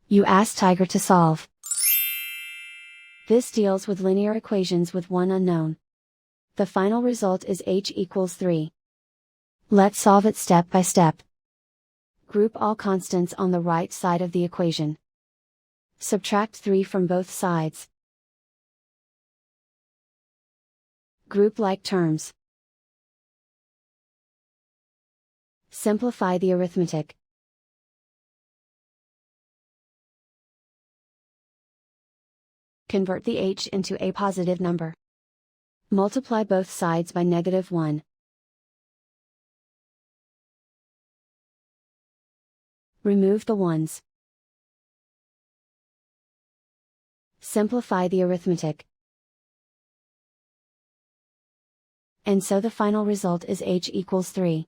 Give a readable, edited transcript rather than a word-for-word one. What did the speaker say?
You ask Tiger to solve. This deals with linear equations with one unknown. The final result is h equals 3. Let's solve it step by step. Group all constants on the right side of the equation. Subtract 3 from both sides. Group like terms. Simplify the arithmetic. Convert the h into a positive number. Multiply both sides by -1. Remove the ones. Simplify the arithmetic. And so the final result is h equals 3.